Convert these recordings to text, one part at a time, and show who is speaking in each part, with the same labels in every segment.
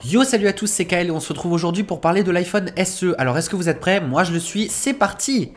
Speaker 1: Yo, salut à tous, c'est Kael et on se retrouve aujourd'hui pour parler de l'iPhone SE. Alors est-ce que vous êtes prêts? Moi je le suis, c'est parti!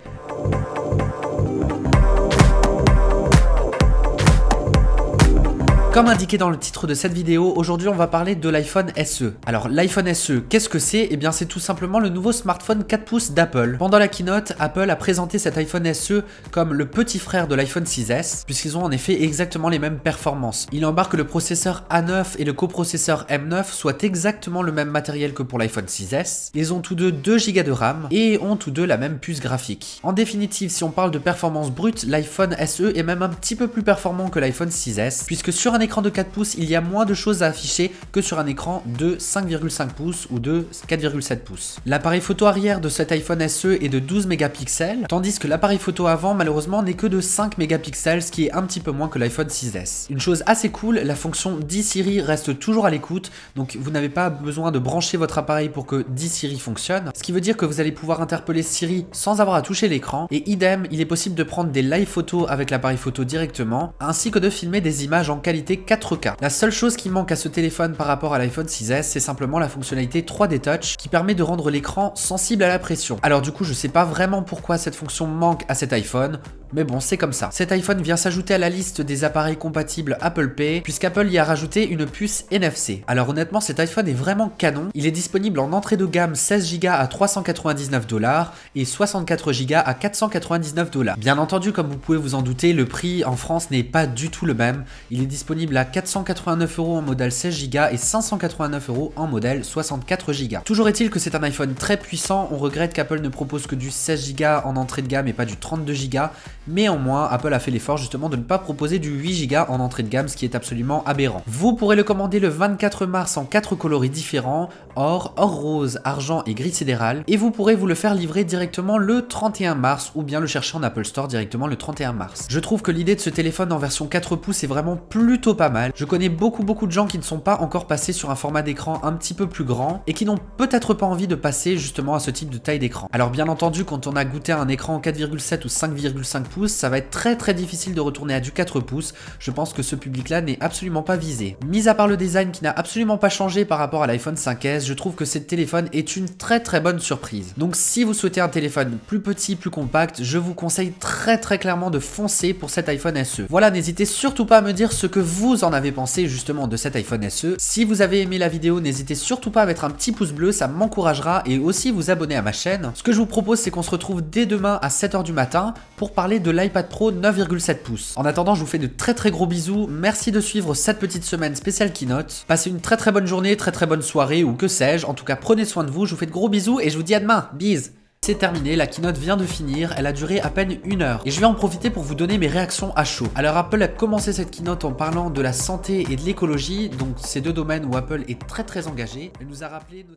Speaker 1: Comme indiqué dans le titre de cette vidéo, aujourd'hui on va parler de l'iPhone SE. Alors l'iPhone SE, qu'est-ce que c'est? Eh bien c'est tout simplement le nouveau smartphone 4 pouces d'Apple. Pendant la keynote, Apple a présenté cet iPhone SE comme le petit frère de l'iPhone 6S, puisqu'ils ont en effet exactement les mêmes performances. Il embarque le processeur A9 et le coprocesseur M9, soit exactement le même matériel que pour l'iPhone 6S. Ils ont tous deux 2 Go de RAM et ont tous deux la même puce graphique. En définitive, si on parle de performance brute, l'iPhone SE est même un petit peu plus performant que l'iPhone 6S, puisque sur un écran de 4 pouces, il y a moins de choses à afficher que sur un écran de 5,5 pouces ou de 4,7 pouces. L'appareil photo arrière de cet iPhone SE est de 12 mégapixels, tandis que l'appareil photo avant malheureusement n'est que de 5 mégapixels, ce qui est un petit peu moins que l'iPhone 6S. Une chose assez cool, la fonction d'eSiri reste toujours à l'écoute, donc vous n'avez pas besoin de brancher votre appareil pour que d'eSiri fonctionne, ce qui veut dire que vous allez pouvoir interpeller Siri sans avoir à toucher l'écran, et idem, il est possible de prendre des live photos avec l'appareil photo directement, ainsi que de filmer des images en qualité 4K. La seule chose qui manque à ce téléphone par rapport à l'iPhone 6S, c'est simplement la fonctionnalité 3D Touch qui permet de rendre l'écran sensible à la pression. Alors du coup, je sais pas vraiment pourquoi cette fonction manque à cet iPhone, mais bon, c'est comme ça. Cet iPhone vient s'ajouter à la liste des appareils compatibles Apple Pay, puisqu'Apple y a rajouté une puce NFC. Alors honnêtement, cet iPhone est vraiment canon. Il est disponible en entrée de gamme 16 Go à 399 $ et 64 Go à 499 $. Bien entendu, comme vous pouvez vous en douter, le prix en France n'est pas du tout le même. Il est disponible à 489 € en modèle 16 Go et 589 € en modèle 64 Go. Toujours est-il que c'est un iPhone très puissant. On regrette qu'Apple ne propose que du 16 Go en entrée de gamme et pas du 32 Go. Mais en moins, Apple a fait l'effort justement de ne pas proposer du 8 Go en entrée de gamme, ce qui est absolument aberrant. Vous pourrez le commander le 24 mars en 4 coloris différents, or rose, argent et gris sidéral, et vous pourrez vous le faire livrer directement le 31 mars ou bien le chercher en Apple Store directement le 31 mars. Je trouve que l'idée de ce téléphone en version 4 pouces est vraiment plutôt pas mal. Je connais beaucoup de gens qui ne sont pas encore passés sur un format d'écran un petit peu plus grand et qui n'ont peut-être pas envie de passer justement à ce type de taille d'écran. Alors bien entendu, quand on a goûté à un écran 4,7 ou 5,5 pouces, ça va être très difficile de retourner à du 4 pouces. Je pense que ce public-là n'est absolument pas visé. Mis à part le design qui n'a absolument pas changé par rapport à l'iPhone 5S, je trouve que ce téléphone est une très bonne surprise. Donc si vous souhaitez un téléphone plus petit, plus compact, je vous conseille très clairement de foncer pour cet iPhone SE. Voilà, n'hésitez surtout pas à me dire ce que vous en avez pensé justement de cet iPhone SE. Si vous avez aimé la vidéo, n'hésitez surtout pas à mettre un petit pouce bleu, ça m'encouragera, et aussi vous abonner à ma chaîne. Ce que je vous propose, c'est qu'on se retrouve dès demain à 7 h du matin pour parler de l'iPad Pro 9,7 pouces. En attendant, je vous fais de très gros bisous. Merci de suivre cette petite semaine spéciale keynote. Passez une très bonne journée, très bonne soirée ou que sais-je. En tout cas, prenez soin de vous. Je vous fais de gros bisous et je vous dis à demain. Bise. C'est terminé, la keynote vient de finir, elle a duré à peine 1 heure et je vais en profiter pour vous donner mes réactions à chaud. Alors Apple a commencé cette keynote en parlant de la santé et de l'écologie, donc ces deux domaines où Apple est très engagé. Elle nous a rappelé notamment